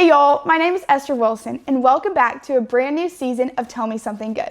Hey y'all, my name is Esther Wilson and welcome back to a brand new season of Tell Me Something Good.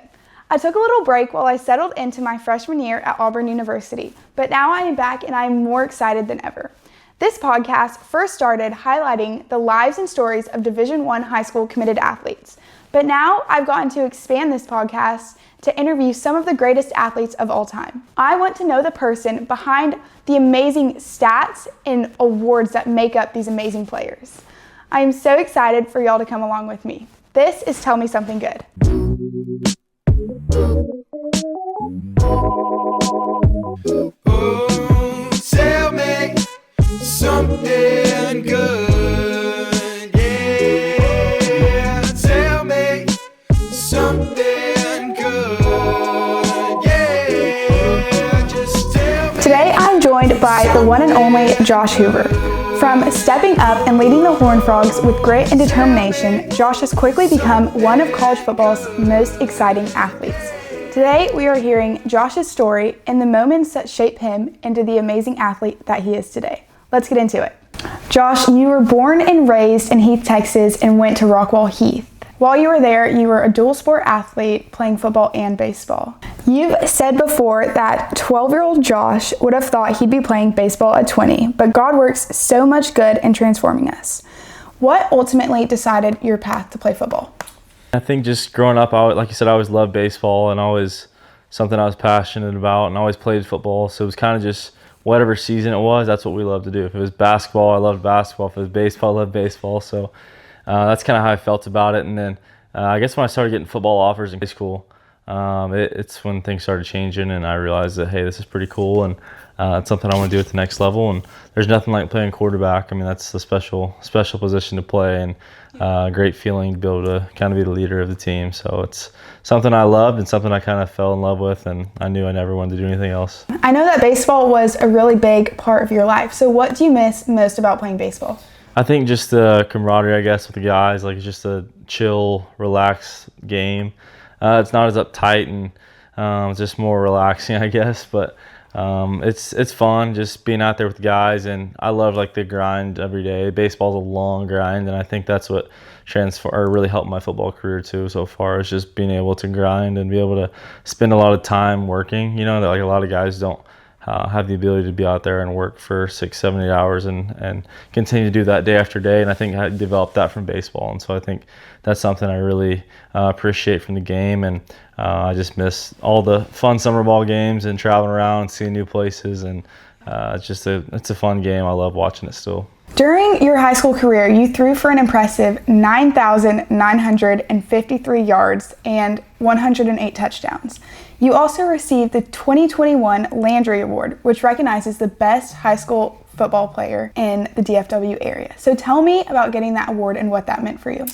I took a little break while I settled into my freshman year at Auburn University, but now I am back and I am more excited than ever. This podcast first started highlighting the lives and stories of Division I high school committed athletes, but now I've gotten to expand this podcast to interview some of the greatest athletes of all time. I want to know the person behind the amazing stats and awards that make up these amazing players. I am so excited for y'all to come along with me. This is Tell Me Something Good. Oh, tell me something good. Yeah, tell me something good. Yeah, just tell me. Today I'm joined by the one and only Josh Hoover. From stepping up and leading the Horned Frogs with grit and determination, Josh has quickly become one of college football's most exciting athletes. Today we are hearing Josh's story and the moments that shape him into the amazing athlete that he is today. Let's get into it. Josh, you were born and raised in Heath, Texas and went to Rockwall Heath. While you were there, you were a dual sport athlete playing football and baseball. You've said before that 12-year-old Josh would have thought he'd be playing baseball at 20, but God works so much good in transforming us. What ultimately decided your path to play football? I think just growing up, like you said, I always loved baseball and always something I was passionate about and always played football. So it was kind of just whatever season it was, that's what we loved to do. If it was basketball, I loved basketball. If it was baseball, I loved baseball. So that's kind of how I felt about it. And then I guess when I started getting football offers in high school, it's when things started changing and I realized that, hey, this is pretty cool and it's something I want to do at the next level. And there's nothing like playing quarterback. I mean, that's a special position to play and a great feeling to be able to kind of be the leader of the team. So it's something I loved and something I kind of fell in love with, and I knew I never wanted to do anything else. I know that baseball was a really big part of your life. So what do you miss most about playing baseball? I think just the camaraderie, I guess, with the guys. Like, it's just a chill, relaxed game. It's not as uptight and it's just more relaxing, I guess. But it's fun just being out there with the guys, and I love like the grind every day. Baseball's a long grind, and I think that's what really helped my football career too so far, is just being able to grind and be able to spend a lot of time working. You know, that like a lot of guys don't have the ability to be out there and work for 6, 7, 8 hours and continue to do that day after day. And I think I developed that from baseball. And so I think that's something I really appreciate from the game. And I just miss all the fun summer ball games and traveling around and seeing new places. And it's a fun game. I love watching it still. During your high school career, you threw for an impressive 9,953 yards and 108 touchdowns. You also received the 2021 Landry Award, which recognizes the best high school football player in the DFW area. So tell me about getting that award and what that meant for you.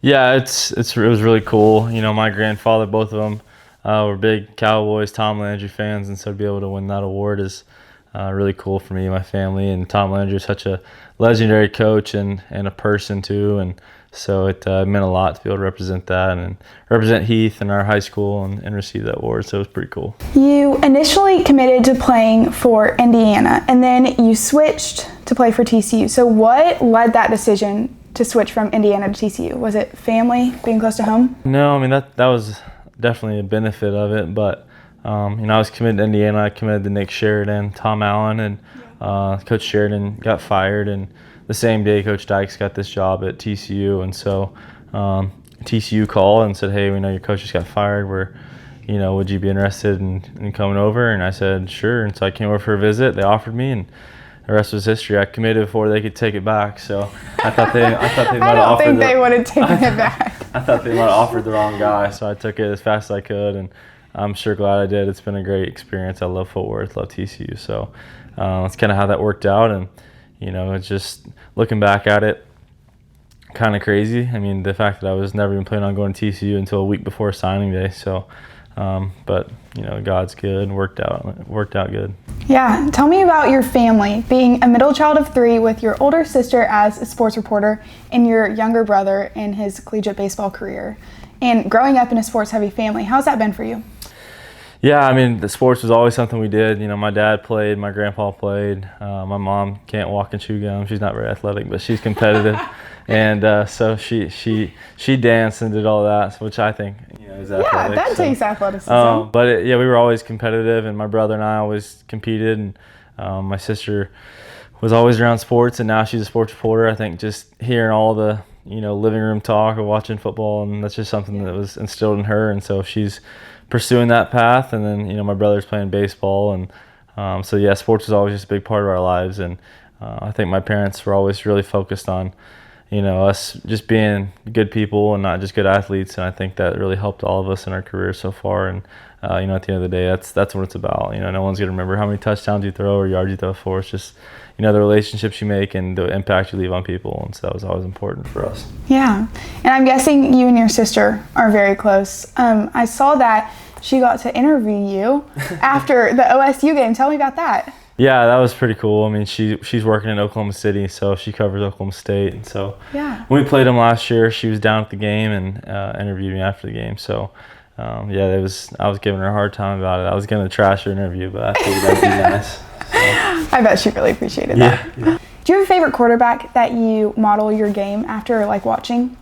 Yeah, it was really cool. You know, my grandfather, both of them were big Cowboys, Tom Landry fans, and so to be able to win that award is really cool for me and my family. And Tom Landry is such a legendary coach and a person too, and so it meant a lot to be able to represent that and represent Heath and our high school and receive that award. So it was pretty cool. You initially committed to playing for Indiana, and then you switched to play for TCU. So what led that decision to switch from Indiana to TCU? Was it family, being close to home? No, I mean that was definitely a benefit of it, but I was committed to Indiana. I committed to Nick Sheridan, Tom Allen, and Coach Sheridan got fired, and the same day Coach Dykes got this job at TCU, and so TCU called and said, hey, we know your coach just got fired. Would you be interested in coming over? And I said, sure. And so I came over for a visit. They offered me, and the rest was history. I committed before they could take it back, so I thought they might have offered. I don't think they would have taken it back. I thought they might have offered the wrong guy, so I took it as fast as I could, and I'm sure glad I did. It's been a great experience. I love Fort Worth, love TCU, so that's kind of how that worked out. And it's just looking back at it, kind of crazy. I mean, the fact that I was never even planning on going to TCU until a week before signing day. So, but God's good and worked out good. Yeah, tell me about your family. Being a middle child of 3 with your older sister as a sports reporter and your younger brother in his collegiate baseball career, and growing up in a sports-heavy family. How's that been for you? Yeah, I mean, the sports was always something we did. My dad played, my grandpa played. My mom can't walk and chew gum. She's not very athletic, but she's competitive. and so she danced and did all that, which I think is athletic. Yeah, that so. takes athleticism. But we were always competitive, and my brother and I always competed, and my sister was always around sports, and now she's a sports reporter. I think just hearing all the living room talk of watching football, and that's just something that was instilled in her, and so she's pursuing that path. And then my brother's playing baseball, and so yeah, sports was always just a big part of our lives. And I think my parents were always really focused on us just being good people and not just good athletes, and I think that really helped all of us in our careers so far. And at the end of the day, that's what it's about. No one's gonna remember how many touchdowns you throw or yards you throw for. It's just the relationships you make and the impact you leave on people, and so that was always important for us. Yeah, and I'm guessing you and your sister are very close. I saw that she got to interview you after the OSU game. Tell me about that. Yeah, that was pretty cool. I mean, she's working in Oklahoma City, so she covers Oklahoma State. And so when we played them last year, she was down at the game and interviewed me after the game. So, I was giving her a hard time about it. I was going to trash her interview, but I figured that'd be nice. So. I bet she really appreciated that. Yeah. Do you have a favorite quarterback that you model your game after, watching?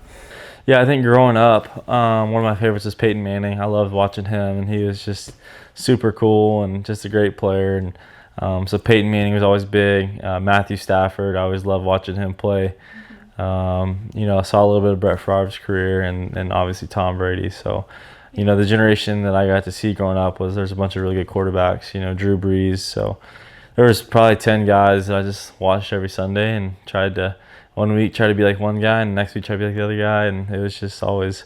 Yeah, I think growing up, one of my favorites is Peyton Manning. I loved watching him, and he was just super cool and just a great player. And so Peyton Manning was always big. Matthew Stafford, I always loved watching him play. I saw a little bit of Brett Favre's career and obviously Tom Brady. So, the generation that I got to see growing up there's a bunch of really good quarterbacks, Drew Brees. So there was probably 10 guys that I just watched every Sunday and tried to, one week try to be like one guy and next week try to be like the other guy. And it was just always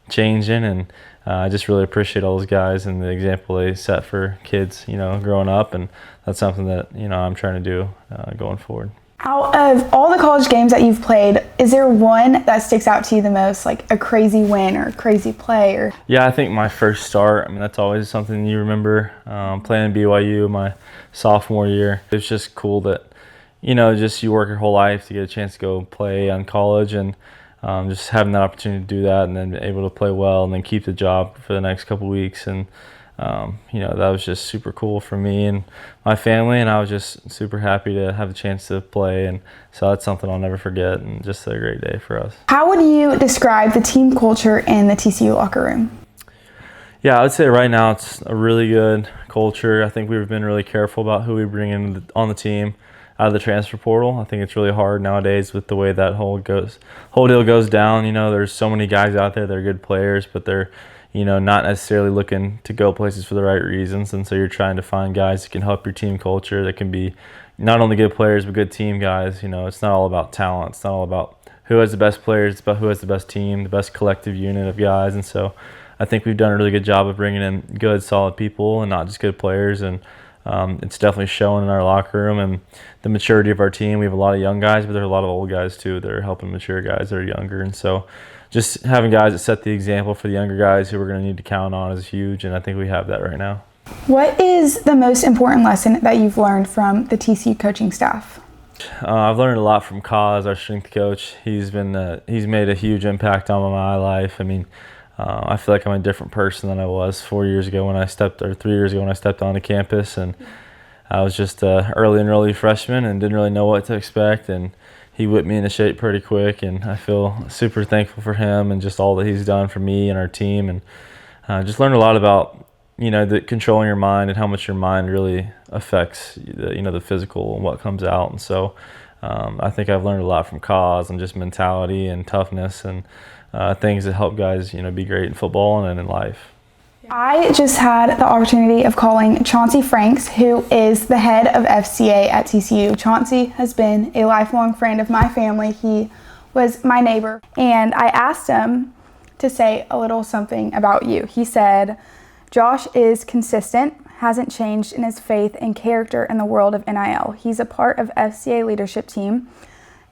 changing. And I just really appreciate all those guys and the example they set for kids, growing up. And that's something that, I'm trying to do going forward. Out of all the college games that you've played, is there one that sticks out to you the most, like a crazy win or a crazy play? Or Yeah, I think my first start, that's always something you remember, playing BYU my sophomore year. It was just cool that, just you work your whole life to get a chance to go play on college, and just having that opportunity to do that and then able to play well and then keep the job for the next couple of weeks. And that was just super cool for me and my family, and I was just super happy to have the chance to play, and so that's something I'll never forget, and just a great day for us. How would you describe the team culture in the TCU locker room? Yeah, I would say right now it's a really good culture. I think we've been really careful about who we bring in on the team out of the transfer portal. I think it's really hard nowadays with the way that whole deal goes down. There's so many guys out there that are good players, but they're not necessarily looking to go places for the right reasons. And so you're trying to find guys that can help your team culture, that can be not only good players, but good team guys. It's not all about talent. It's not all about who has the best players. It's about who has the best team, the best collective unit of guys. And so I think we've done a really good job of bringing in good, solid people and not just good players. And it's definitely showing in our locker room and the maturity of our team. We have a lot of young guys, but there are a lot of old guys too that are helping mature guys that are younger. And so just having guys that set the example for the younger guys who we're going to need to count on is huge, and I think we have that right now. What is the most important lesson that you've learned from the TCU coaching staff? I've learned a lot from Kaz, our strength coach. He's made a huge impact on my life. I feel like I'm a different person than I was 3 years ago when I stepped onto campus, and I was just an early freshman and didn't really know what to expect, and he whipped me into shape pretty quick, and I feel super thankful for him and just all that he's done for me and our team. And just learned a lot about, the controlling your mind and how much your mind really affects, the physical and what comes out. And so I think I've learned a lot from Kaz and just mentality and toughness and things that help guys, be great in football and in life. I just had the opportunity of calling Chauncey Franks, who is the head of FCA at TCU. Chauncey has been a lifelong friend of my family. He was my neighbor, and I asked him to say a little something about you. He said, "Josh is consistent, hasn't changed in his faith and character in the world of NIL. He's a part of FCA leadership team.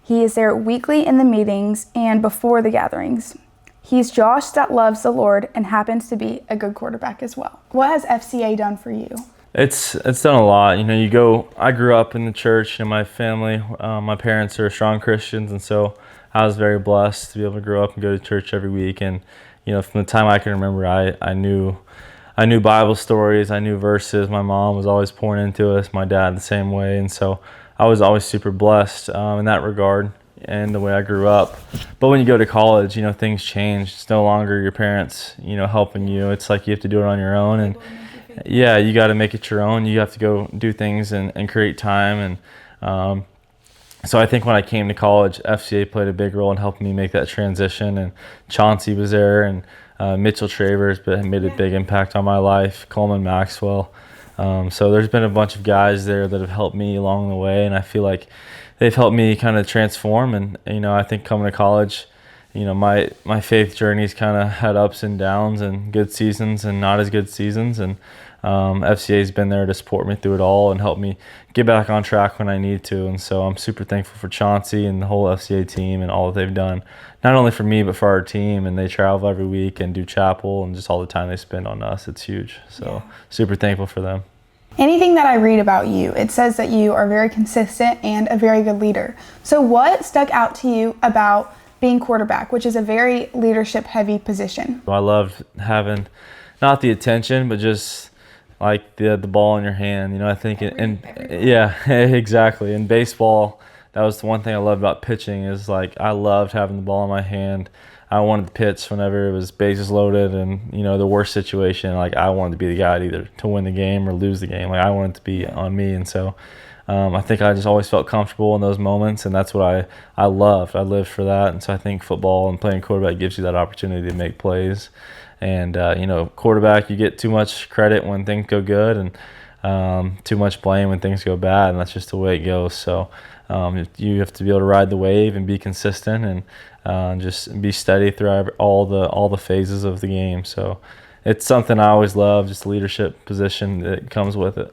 He is there weekly in the meetings and before the gatherings. He's Josh that loves the Lord and happens to be a good quarterback as well." What has FCA done for you? It's done a lot. I grew up in the church, my family, my parents are strong Christians, and so I was very blessed to be able to grow up and go to church every week. And, from the time I can remember, I knew Bible stories, I knew verses. My mom was always pouring into us, my dad the same way. And so I was always super blessed in that regard. and the way I grew up. But when you go to college, you know, things change. It's no longer your parents, you know, helping you. It's like you have to do it on your own. And yeah, you got to make it your own. You have to go do things and create time. And so I think when I came to college, FCA played a big role in helping me make that transition. And Chauncey was there, and Mitchell Travers, but made a big impact on my life. Coleman Maxwell. So there's been a bunch of guys there that have helped me along the way, and I feel like they've helped me kind of transform. And, you know, I think coming to college, you know, my faith journey's kind of had ups and downs and good seasons and not as good seasons. And FCA's been there to support me through it all and help me get back on track when I need to. And so I'm super thankful for Chauncey and the whole FCA team and all that they've done, not only for me, but for our team. And they travel every week and do chapel, and just all the time they spend on us. It's huge. So super thankful for them. Anything that I read about you, it says that you are very consistent and a very good leader. So what stuck out to you about being quarterback, which is a very leadership-heavy position? I loved having not the attention, but just like the ball in your hand. You know, I think yeah, exactly. In baseball, that was the one thing I loved about pitching, is like I loved having the ball in my hand. I wanted to pitch whenever it was bases loaded and, you know, the worst situation. Like I wanted to be the guy either to win the game or lose the game. Like I wanted it to be on me. And so I think I just always felt comfortable in those moments, and that's what I loved. I lived for that. And so I think football and playing quarterback gives you that opportunity to make plays. And, you know, quarterback, you get too much credit when things go good, and too much blame when things go bad, and that's just the way it goes. So you have to be able to ride the wave and be consistent, and just be steady throughout all the phases of the game. So it's something I always love, just the leadership position that comes with it.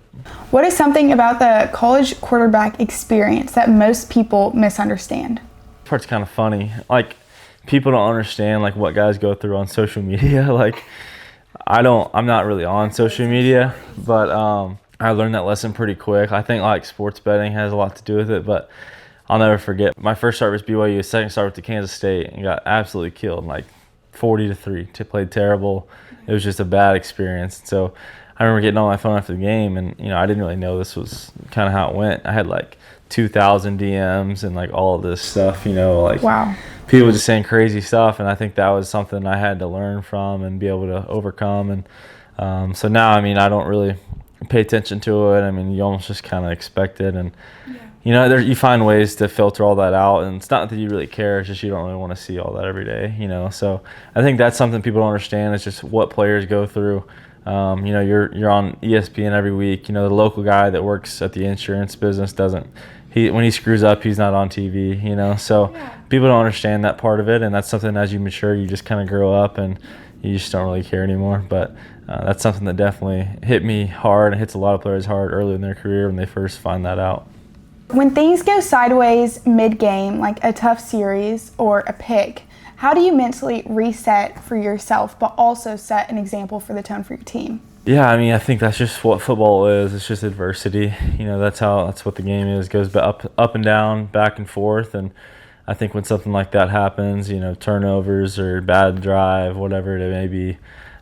What is something about the college quarterback experience that most people misunderstand? This part's kind of funny. Like, people don't understand like what guys go through on social media. Like I'm not really on social media, but I learned that lesson pretty quick. I think like sports betting has a lot to do with it, but I'll never forget. My first start was BYU, second start was to Kansas State, and got absolutely killed, like 40-3. Played terrible. It was just a bad experience. So I remember getting on my phone after the game, and, you know, I didn't really know this was kind of how it went. I had like 2,000 DMs and like all of this stuff, you know, like wow. People just saying crazy stuff, and I think that was something I had to learn from and be able to overcome. And so now, I mean, I don't really pay attention to it. I mean, you almost just kind of expect it, and you know, you find ways to filter all that out. And it's not that you really care; it's just you don't really want to see all that every day, you know. So I think that's something people don't understand. It's just what players go through. You know, you're on ESPN every week. You know, the local guy that works at the insurance business doesn't. When he screws up, he's not on TV, you know. So people don't understand that part of it, and that's something as you mature, you just kind of grow up and you just don't really care anymore. But that's something that definitely hit me hard, and hits a lot of players hard early in their career when they first find that out. When things go sideways mid-game, like a tough series or a pick, how do you mentally reset for yourself, but also set an example for the tone for your team? Yeah, I mean, I think that's just what football is. It's just adversity. You know, that's what the game is. It goes up and down, back and forth. And I think when something like that happens, you know, turnovers or bad drive, whatever it may be,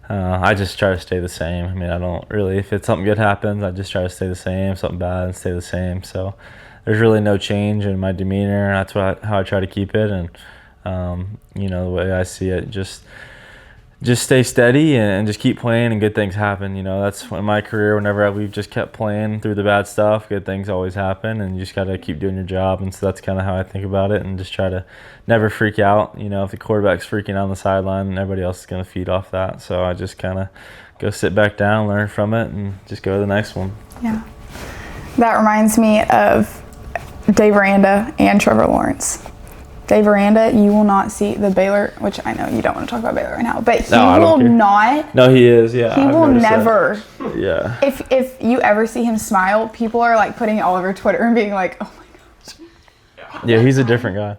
I just try to stay the same. I mean, I don't really, if it's something good happens, I just try to stay the same. If something bad, stay the same. So there's really no change in my demeanor. That's how I try to keep it. And, you know, the way I see it, just stay steady and just keep playing, and good things happen. You know, that's in my career, whenever we've just kept playing through the bad stuff, good things always happen, and you just got to keep doing your job. And so that's kind of how I think about it, and just try to never freak out. You know, if the quarterback's freaking out on the sideline, everybody else is going to feed off that. So I just kind of go sit back down, learn from it, and just go to the next one. Yeah. That reminds me of Dave Aranda and Trevor Lawrence. Dave Aranda, you will not see the Baylor, which I know you don't want to talk about Baylor right now, but he will not. No, he is, yeah. He will never. That. Yeah. If you ever see him smile, people are like putting it all over Twitter and being like, oh my gosh. Yeah, he's a different guy.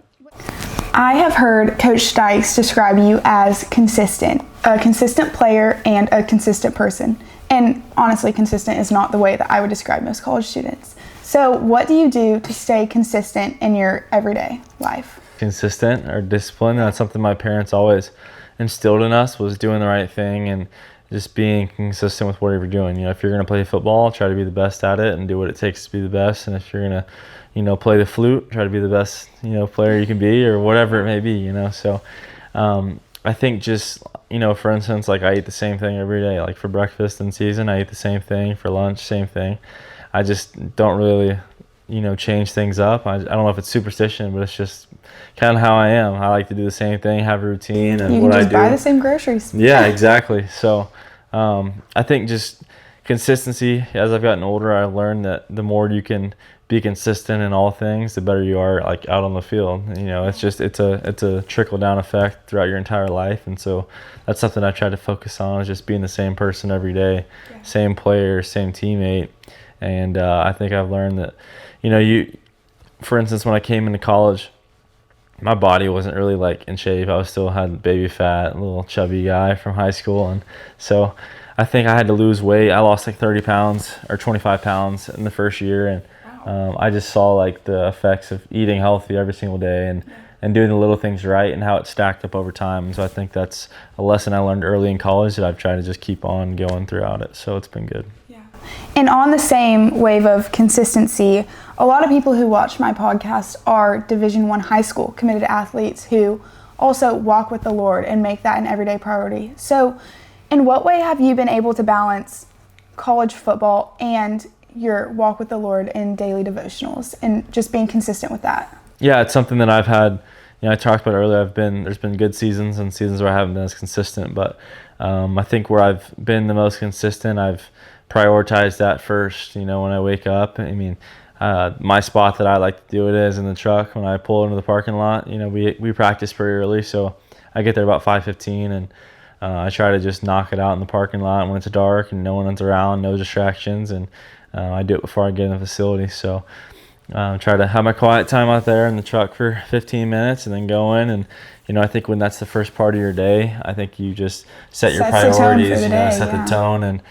I have heard Coach Stykes describe you as consistent, a consistent player and a consistent person. And honestly, consistent is not the way that I would describe most college students. So what do you do to stay consistent in your everyday life? Consistent or disciplined. That's something my parents always instilled in us, was doing the right thing and just being consistent with whatever you're doing. If you're going to play football, try to be the best at it and do what it takes to be the best. And if you're going to, play the flute, try to be the best, player you can be, or whatever it may be, So I think just, for instance, like I eat the same thing every day. Like for breakfast in season, I eat the same thing. For lunch, same thing. I just don't really, change things up. I don't know if it's superstition, but it's just kind of how I am. I like to do the same thing, have a routine, and what I do. You can just buy the same groceries. Yeah, exactly. So I think just consistency. As I've gotten older, I've learned that the more you can be consistent in all things, the better you are like out on the field. It's a trickle down effect throughout your entire life, and so that's something I try to focus on, is just being the same person every day, same player, same teammate. And I think I've learned that, for instance, when I came into college, my body wasn't really like in shape. I still had baby fat, little chubby guy from high school, and so I think I had to lose weight. I lost like 30 pounds or 25 pounds in the first year, and I just saw like the effects of eating healthy every single day and doing the little things right, and how it stacked up over time. And so I think that's a lesson I learned early in college that I've tried to just keep on going throughout it. So it's been good. And on the same wave of consistency, a lot of people who watch my podcast are Division I high school committed athletes who also walk with the Lord and make that an everyday priority. So in what way have you been able to balance college football and your walk with the Lord in daily devotionals and just being consistent with that? Yeah, it's something that I've had, I talked about earlier, there's been good seasons and seasons where I haven't been as consistent, but I think where I've been the most consistent, I've prioritized that first, when I wake up. My spot that I like to do it is in the truck when I pull into the parking lot. We practice pretty early, so I get there about 5:15, and I try to just knock it out in the parking lot when it's dark and no one's around, no distractions, and I do it before I get in the facility. So try to have my quiet time out there in the truck for 15 minutes and then go in. And I think when that's the first part of your day, I think you just set your priorities, set the tone, and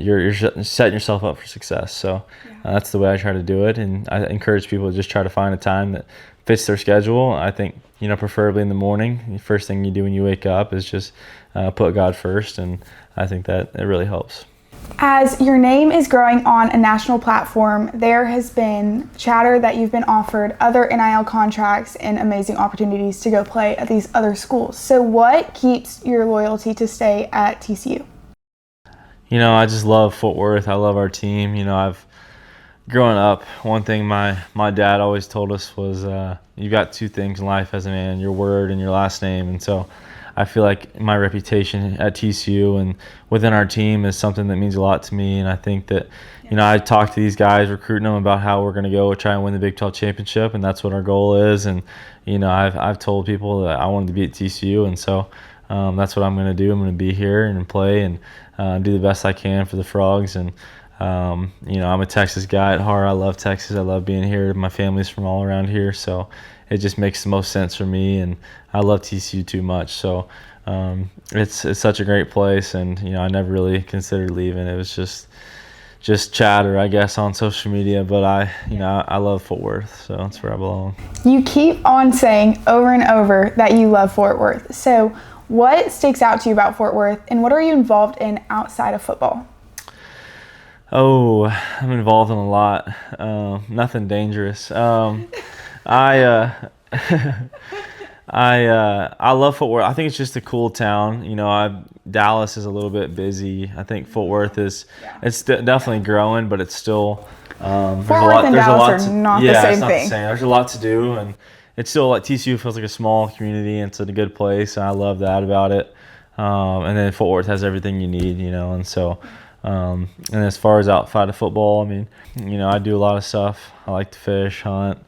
you're setting yourself up for success. So that's the way I try to do it, and I encourage people to just try to find a time that fits their schedule. I think preferably in the morning. The first thing you do when you wake up is just put God first, and I think that it really helps. As your name is growing on a national platform, there has been chatter that you've been offered other NIL contracts and amazing opportunities to go play at these other schools. So what keeps your loyalty to stay at TCU? I just love Fort Worth. I love our team. I've growing up, one thing my dad always told us was you got two things in life as a man, your word and your last name. And so I feel like my reputation at TCU and within our team is something that means a lot to me. And I think that, I talk to these guys, recruiting them about how we're going to go try and win the Big 12 championship, and that's what our goal is. And, I've told people that I wanted to be at TCU, and so that's what I'm going to do. I'm going to be here and play and do the best I can for the Frogs. And, I'm a Texas guy at heart. I love Texas. I love being here. My family's from all around here, so it just makes the most sense for me. And I love TCU too much. So it's such a great place, and, I never really considered leaving. It was just chatter, I guess, on social media. But I love Fort Worth, so that's where I belong. You keep on saying over and over that you love Fort Worth. So what sticks out to you about Fort Worth, and what are you involved in outside of football? Oh, I'm involved in a lot. Nothing dangerous. I love Fort Worth. I think it's just a cool town. Dallas is a little bit busy. I think Fort Worth it's definitely growing, but it's still Fort Worth and Dallas are not the same thing. There's a lot to do, and it's still like TCU feels like a small community, and it's a good place, and I love that about it. And then Fort Worth has everything you need, and so. And as far as outside of football, I do a lot of stuff. I like to fish, hunt,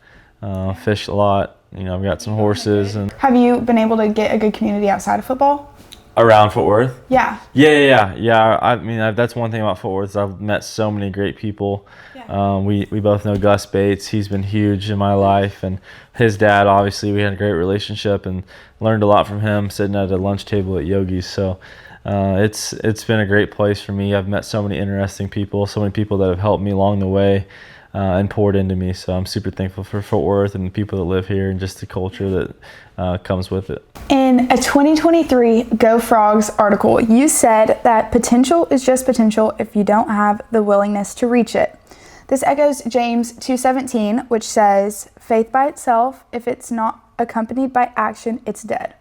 fish a lot. I've got some horses. And have you been able to get a good community outside of football? Around Fort Worth? Yeah. Yeah. That's one thing about Fort Worth is I've met so many great people. Yeah. We both know Gus Bates. He's been huge in my life, and his dad, obviously, we had a great relationship and learned a lot from him sitting at a lunch table at Yogi's. So it's been a great place for me. I've met so many interesting people, so many people that have helped me along the way. and poured into me. So I'm super thankful for Fort Worth and the people that live here and just the culture that comes with it. In a 2023 Go Frogs article, you said that potential is just potential if you don't have the willingness to reach it. This echoes James 2:17, which says, faith by itself, if it's not accompanied by action, it's dead.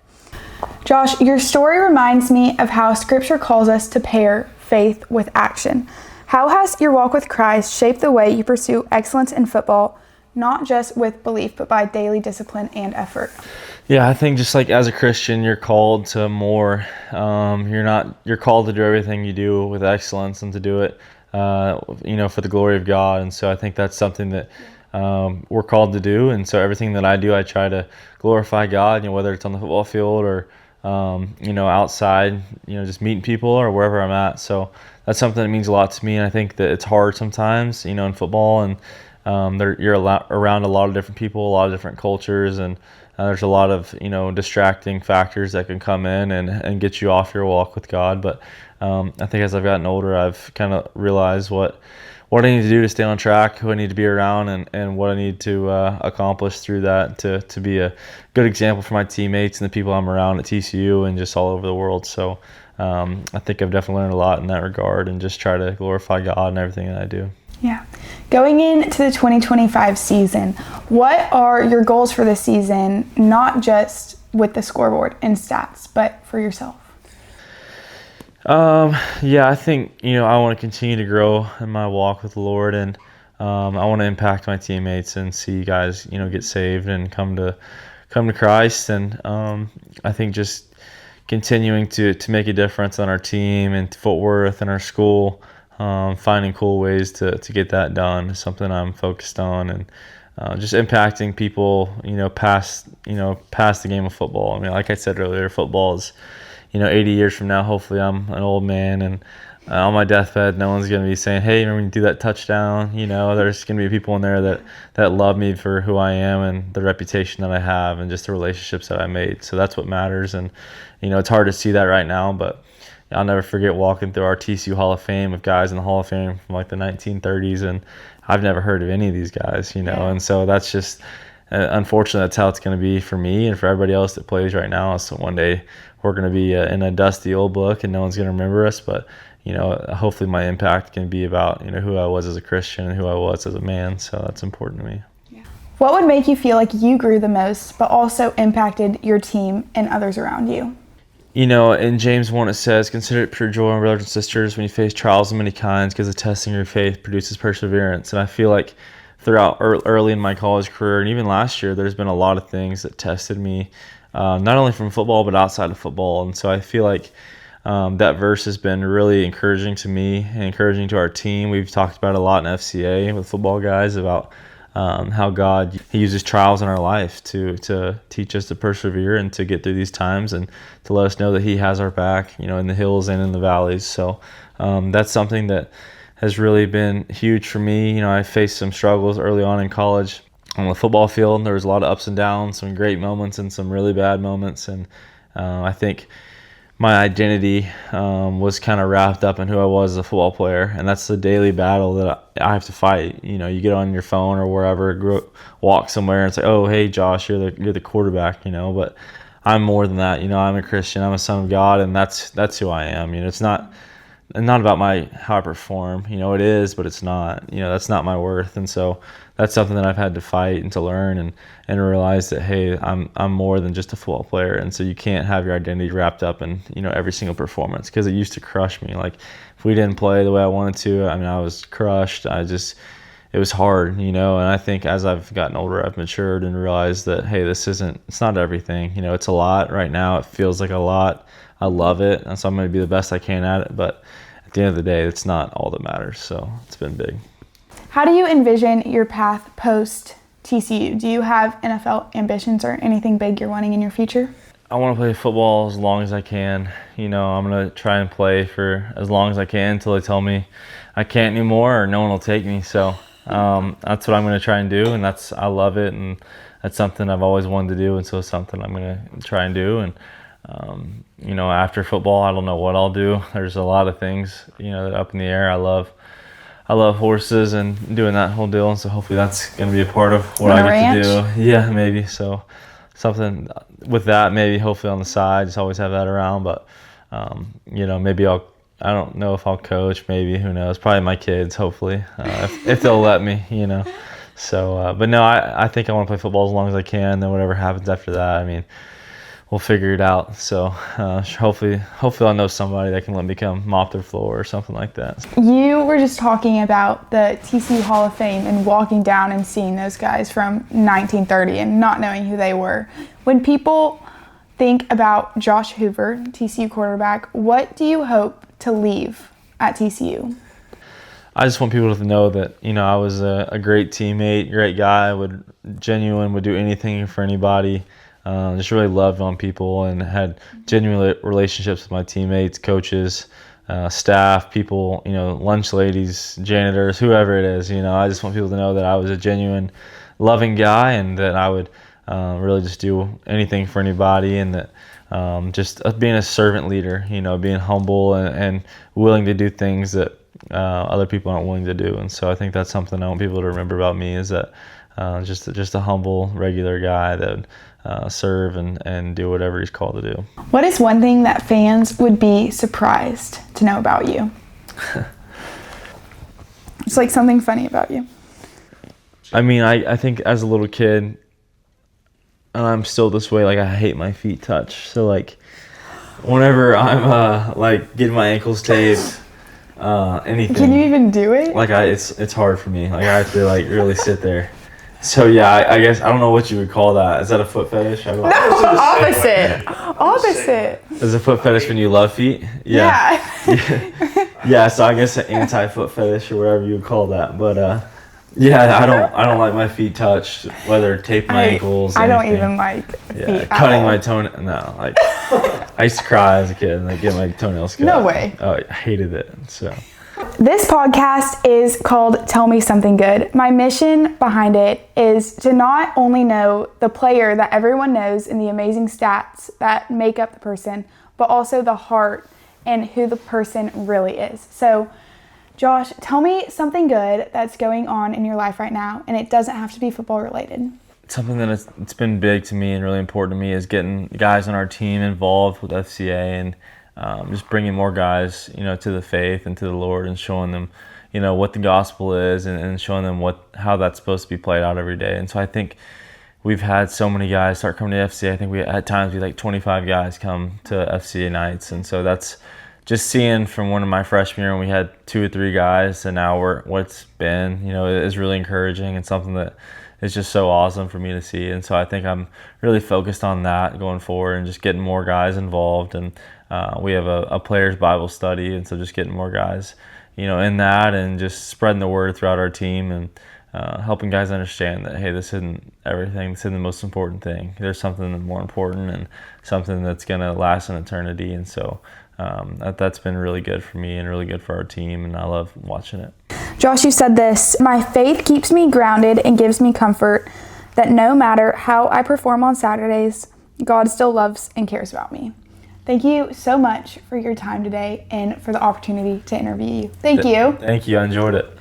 Josh, your story reminds me of how Scripture calls us to pair faith with action. How has your walk with Christ shaped the way you pursue excellence in football, not just with belief, but by daily discipline and effort? Yeah, I think just like as a Christian, you're called to more. You're called to do everything you do with excellence and to do it, for the glory of God. And so I think that's something that we're called to do. And so everything that I do, I try to glorify God, whether it's on the football field or, outside, just meeting people or wherever I'm at. So that's something that means a lot to me. And I think that it's hard sometimes, in football, and you're around a lot of different people, a lot of different cultures, and there's a lot of distracting factors that can come in and get you off your walk with God. But I think as I've gotten older, I've kind of realized what I need to do to stay on track, who I need to be around, and what I need to accomplish through that to be a good example for my teammates and the people I'm around at TCU and just all over the world. So I think I've definitely learned a lot in that regard and just try to glorify God in everything that I do. Yeah. Going into the 2025 season, what are your goals for this season, not just with the scoreboard and stats, but for yourself? I think, I want to continue to grow in my walk with the Lord, and I want to impact my teammates and see guys, get saved and come to Christ. And I think just continuing to make a difference on our team and Fort Worth and our school, finding cool ways to get that done is something I'm focused on, and just impacting people, past the game of football. I mean, like I said earlier, football is, 80 years from now, hopefully I'm an old man, and on my deathbed, no one's going to be saying, hey, remember when you do that touchdown? There's going to be people in there that love me for who I am and the reputation that I have and just the relationships that I made. So that's what matters. And, it's hard to see that right now, but I'll never forget walking through our TCU Hall of Fame with guys in the Hall of Fame from like the 1930s, and I've never heard of any of these guys, and so that's just, unfortunately, that's how it's going to be for me and for everybody else that plays right now. So one day we're going to be in a dusty old book and no one's going to remember us, but hopefully my impact can be about who I was as a Christian and who I was as a man. So that's important to me. Yeah. What would make you feel like you grew the most, but also impacted your team and others around you? In James 1 it says, consider it pure joy, my brothers and sisters, when you face trials of many kinds, because the testing of your faith produces perseverance. And I feel like throughout early in my college career and even last year, there's been a lot of things that tested me, not only from football but outside of football. And so I feel like that verse has been really encouraging to me and encouraging to our team. We've talked about it a lot in FCA with football guys about how God, He uses trials in our life to teach us to persevere and to get through these times and to let us know that He has our back, in the hills and in the valleys. So that's something that has really been huge for me. I faced some struggles early on in college on the football field. There was a lot of ups and downs, some great moments and some really bad moments. And I think my identity was kind of wrapped up in who I was as a football player, and that's the daily battle that I have to fight. You get on your phone or wherever, walk somewhere and say, "Oh, hey, Josh, you're the quarterback," but I'm more than that. I'm a Christian, I'm a son of God, and that's who I am. It's not about how I perform. It is, but it's not. That's not my worth, and so that's something that I've had to fight and to learn and realize that, hey, I'm more than just a football player, and so you can't have your identity wrapped up in every single performance, because it used to crush me. Like if we didn't play the way I wanted to, I was crushed. It was hard, and I think as I've gotten older, I've matured and realized that, hey, it's not everything. It's a lot right now. It feels like a lot. I love it, and so I'm going to be the best I can at it, but at the end of the day, it's not all that matters. So it's been big. How do you envision your path post TCU? Do you have NFL ambitions or anything big you're wanting in your future? I want to play football as long as I can. I'm going to try and play for as long as I can until they tell me I can't anymore or no one will take me. So that's what I'm going to try and do, and I love it, and that's something I've always wanted to do, and so it's something I'm going to try and do. And after football, I don't know what I'll do. There's a lot of things, that are up in the air. I love I love horses and doing that whole deal, and so hopefully that's going to be a part of what On I a get to do. Yeah, maybe. So something with that, maybe hopefully on the side, just always have that around. But maybe I don't know if I'll coach. Maybe, who knows? Probably my kids, hopefully, if they'll let me. So, but no, I think I want to play football as long as I can. Then whatever happens after that, I mean, we'll figure it out. So hopefully I'll know somebody that can let me come mop their floor or something like that. You were just talking about the TCU Hall of Fame and walking down and seeing those guys from 1930 and not knowing who they were. When people think about Josh Hoover, TCU quarterback, what do you hope to leave at TCU? I just want people to know that, I was a great teammate, great guy, would do anything for anybody. Just really loved on people and had genuine relationships with my teammates, coaches, staff, people, lunch ladies, janitors, whoever it is. I just want people to know that I was a genuine, loving guy and that I would really just do anything for anybody, and that just being a servant leader, being humble and willing to do things that other people aren't willing to do. And so I think that's something I want people to remember about me, is that just a humble, regular guy that would serve and do whatever he's called to do. What is one thing that fans would be surprised to know about you? It's like something funny about you. I mean, I think as a little kid, and I'm still this way, like I hate my feet touch. So like whenever I'm like getting my ankles taped, anything. Can you even do it? Like it's hard for me. Like I have to like really sit there. So yeah, I guess I don't know what you would call that. Is that a foot fetish? No, opposite. Opposite. Is a foot fetish when you love feet? Yeah. Yeah, so I guess an anti-foot fetish or whatever you would call that. But yeah, I don't like my feet touched, whether tape my ankles. I don't anything. even like feet. Cutting my toenail. No, like I used to cry as a kid and like get my toenails cut. No way. Oh, I hated it. So. This podcast is called Tell Me Something Good. My mission behind it is to not only know the player that everyone knows and the amazing stats that make up the person, but also the heart and who the person really is. So, Josh, tell me something good that's going on in your life right now, and it doesn't have to be football related. Something that it's been big to me and really important to me is getting guys on our team involved with FCA and just bringing more guys, to the faith and to the Lord, and showing them, what the gospel is, and showing them how that's supposed to be played out every day. And so I think we've had so many guys start coming to FCA. I think at times we had like 25 guys come to FCA nights, and so that's just seeing from one of my freshman year when we had 2 or 3 guys, and now what's been, is really encouraging and something that is just so awesome for me to see. And so I think I'm really focused on that going forward and just getting more guys involved. And we have a players Bible study, and so just getting more guys, in that, and just spreading the word throughout our team, and helping guys understand that, hey, this isn't everything. This isn't the most important thing. There's something more important and something that's going to last an eternity. And so that's been really good for me and really good for our team, and I love watching it. Josh, you said this: my faith keeps me grounded and gives me comfort that no matter how I perform on Saturdays, God still loves and cares about me. Thank you so much for your time today and for the opportunity to interview you. Thank you. Thank you. I enjoyed it.